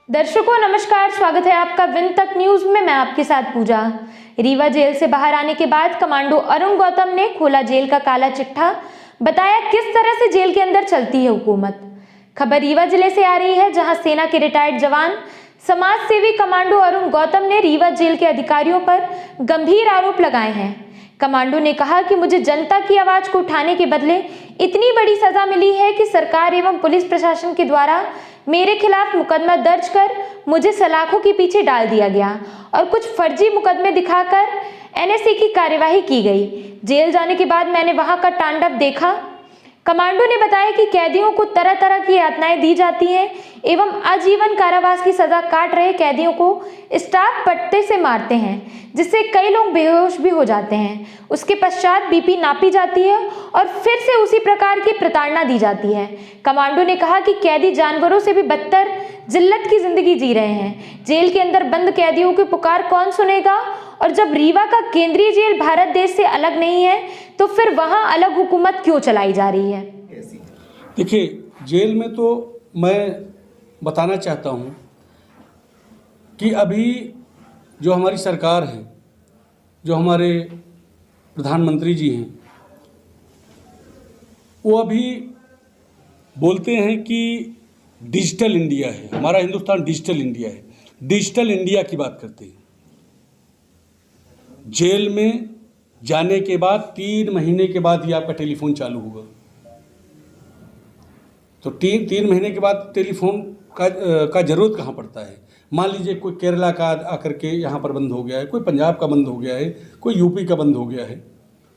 दर्शकों नमस्कार, स्वागत है आपका विन तक न्यूज में। मैं आपके साथ पूजा। रीवा जेल से बाहर आने के बाद कमांडो अरुण गौतम ने खोला जेल का काला चिट्ठा, बताया किस तरह से जेल के अंदर चलती है हुकूमत। खबर रीवा जिले से आ रही है, जहां सेना के रिटायर्ड जवान समाज सेवी कमांडो अरुण गौतम ने रीवा जेल के अधिकारियों पर गंभीर आरोप लगाए हैं। कमांडो ने कहा कि मुझे जनता की आवाज को उठाने के बदले इतनी बड़ी सजा मिली है कि सरकार एवं पुलिस प्रशासन के द्वारा मेरे खिलाफ मुकदमा दर्ज कर मुझे सलाखों के पीछे डाल दिया गया और कुछ फर्जी मुकदमे दिखाकर एनएसए की कार्यवाही की गई। जेल जाने के बाद मैंने वहां का तांडव देखा। कमांडो ने बताया कि कैदियों को तरह तरह की यातनाएं दी जाती हैं एवं आजीवन कारावास की सजा काट रहे कैदियों को स्टाफ पट्टे से मारते हैं, जिससे कई लोग बेहोश भी हो जाते हैं। उसके पश्चात बीपी नापी जाती है और फिर से उसी प्रकार की प्रताड़ना दी जाती है। कमांडो ने कहा कि कैदी जानवरों से भी बदतर जिल्लत की जिंदगी जी रहे हैं। जेल के अंदर बंद कैदियों की पुकार कौन सुनेगा? और जब रीवा का केंद्रीय जेल भारत देश से अलग नहीं है तो फिर वहां अलग हुकूमत क्यों चलाई जा रही है? देखिए, जेल में तो मैं बताना चाहता हूं कि अभी जो हमारी सरकार है, जो हमारे प्रधानमंत्री जी हैं, वो अभी बोलते हैं कि डिजिटल इंडिया है, हमारा हिंदुस्तान डिजिटल इंडिया है। डिजिटल इंडिया की बात करते हैं। जेल में जाने के बाद 3 महीने के बाद ही आपका टेलीफोन चालू होगा। तो 3 महीने के बाद टेलीफोन का जरूरत कहाँ पड़ता है? मान लीजिए कोई केरला का आकर के यहाँ पर बंद हो गया है, कोई पंजाब का बंद हो गया है, कोई यूपी का बंद हो गया है,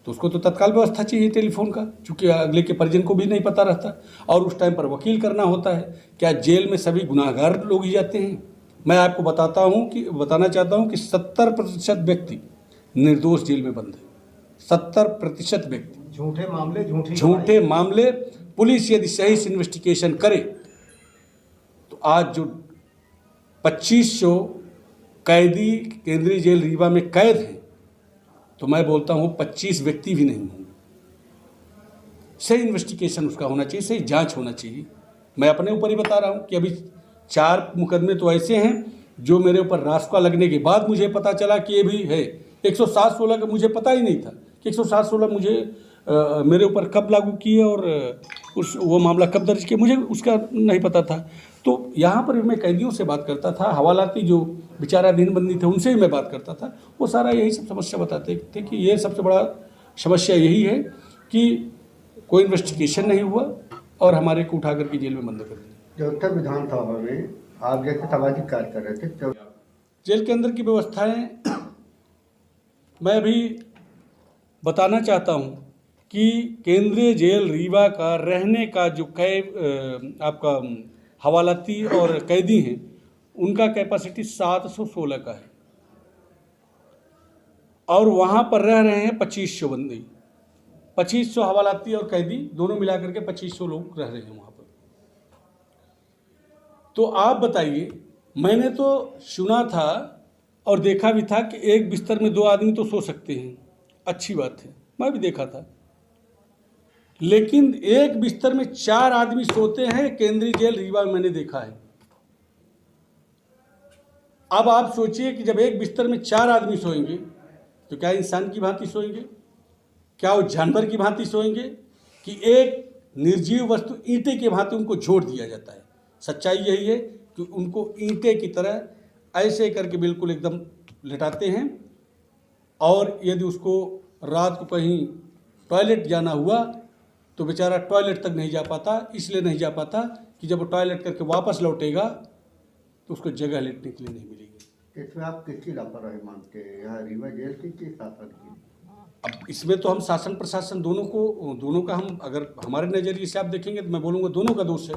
तो उसको तो तत्काल व्यवस्था चाहिए टेलीफोन का, चूँकि अगले के परिजन को भी नहीं पता रहता और उस टाइम पर वकील करना होता है। क्या जेल में सभी गुनाहगार लोग ही जाते हैं? मैं आपको बताना चाहता हूँ कि 70% व्यक्ति निर्दोष जेल में बंद है। 70% व्यक्ति झूठे मामले पुलिस यदि सही से इन्वेस्टिगेशन करे तो आज जो 2500 कैदी केंद्रीय जेल रीवा में कैद हैं, तो मैं बोलता हूँ 25 व्यक्ति भी नहीं होंगे। सही इन्वेस्टिगेशन उसका होना चाहिए, सही जांच होना चाहिए। मैं अपने ऊपर ही बता रहा हूँ कि अभी 4 मुकदमे तो ऐसे हैं जो मेरे ऊपर रास्ता लगने के बाद मुझे पता चला कि ये भी है। 107-16 का मुझे पता ही नहीं था कि 107-16 मुझे मेरे ऊपर कब लागू किए और वो मामला कब दर्ज किया, मुझे उसका नहीं पता था। तो यहाँ पर मैं कैदियों से बात करता था, हवालाती जो विचाराधीन बंदी थे उनसे भी मैं बात करता था। वो सारा यही सब समस्या बताते थे कि ये सबसे बड़ा समस्या यही है कि कोई इन्वेस्टिगेशन नहीं हुआ और हमारे को उठा करके जेल में बंद कर दिया। उत्तर विधानसभा में आप जैसे सामाजिक कार्य कर रहे थे तो जेल के अंदर की व्यवस्थाएं मैं अभी बताना चाहता हूं कि केंद्रीय जेल रीवा का रहने का जो आपका हवालाती और कैदी हैं, उनका कैपेसिटी 716 का है और वहां पर रह रहे हैं 2500 बंदे। 2500 हवालाती और कैदी दोनों मिलाकर के 2500 लोग रह रहे हैं वहां पर। तो आप बताइए, मैंने तो सुना था और देखा भी था कि एक बिस्तर में 2 आदमी तो सो सकते हैं, अच्छी बात है, मैं भी देखा था। लेकिन एक बिस्तर में 4 आदमी सोते हैं केंद्रीय जेल रीवा में, मैंने देखा है। अब आप सोचिए कि जब एक बिस्तर में 4 आदमी सोएंगे तो क्या इंसान की भांति सोएंगे? क्या वो जानवर की भांति सोएंगे कि एक निर्जीव वस्तु ईंटे की भांति उनको जोड़ दिया जाता है? सच्चाई यही है कि उनको ईंटे की तरह ऐसे करके बिल्कुल एकदम लिटाते हैं और यदि उसको रात को कहीं टॉयलेट जाना हुआ तो बेचारा टॉयलेट तक नहीं जा पाता। इसलिए नहीं जा पाता कि जब वो टॉयलेट करके वापस लौटेगा तो उसको जगह लेटने के लिए नहीं मिलेगी। इसमें आप किसकी लापरवाही मानते हैं, यहाँ रीवा जेल की शासन की? अब इसमें तो हम शासन प्रशासन दोनों का हम अगर हमारे नज़रिए से आप देखेंगे तो मैं बोलूँगा दोनों का दोष है।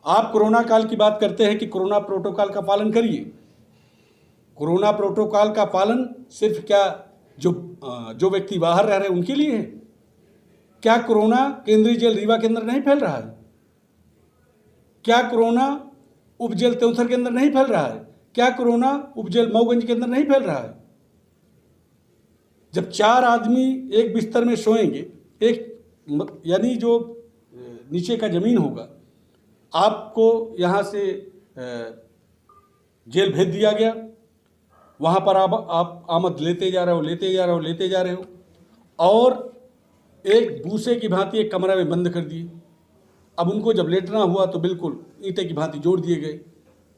आप कोरोना काल की बात करते हैं कि कोरोना प्रोटोकॉल का पालन करिए। कोरोना प्रोटोकॉल का पालन सिर्फ क्या जो व्यक्ति बाहर रह रहे हैं उनके लिए है? क्या कोरोना केंद्रीय जेल रीवा के अंदर नहीं फैल रहा है? क्या कोरोना उपजेल तेउथर के अंदर नहीं फैल रहा है? क्या कोरोना उपजेल मऊगंज के अंदर नहीं फैल रहा है? जब 4 आदमी एक बिस्तर में सोएंगे, एक यानी जो नीचे का जमीन होगा, आपको यहाँ से जेल भेज दिया गया, वहाँ पर आप आमद लेते जा रहे हो और एक भूसे की भांति एक कमरा में बंद कर दिए। अब उनको जब लेटना हुआ तो बिल्कुल ईंटे की भांति जोड़ दिए गए।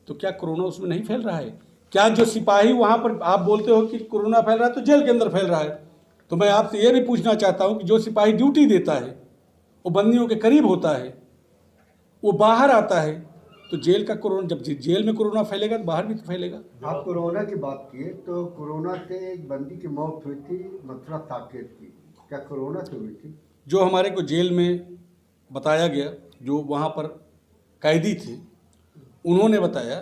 तो क्या कोरोना उसमें नहीं फैल रहा है? क्या जो सिपाही वहाँ पर, आप बोलते हो कि कोरोना फैल रहा है तो जेल के अंदर फैल रहा है, तो मैं आपसे ये भी पूछना चाहता हूँ कि जो सिपाही ड्यूटी देता है, वो बंदियों के करीब होता है, वो बाहर आता है, तो जेल का कोरोना, जब जेल में कोरोना फैलेगा तो बाहर भी तो फैलेगा। आप कोरोना की बात किए तो कोरोना से एक बंदी की मौत हुई थी मथुरा साकेत की, क्या कोरोना से हुई थी? जो हमारे को जेल में बताया गया, जो वहाँ पर कैदी थे, उन्होंने बताया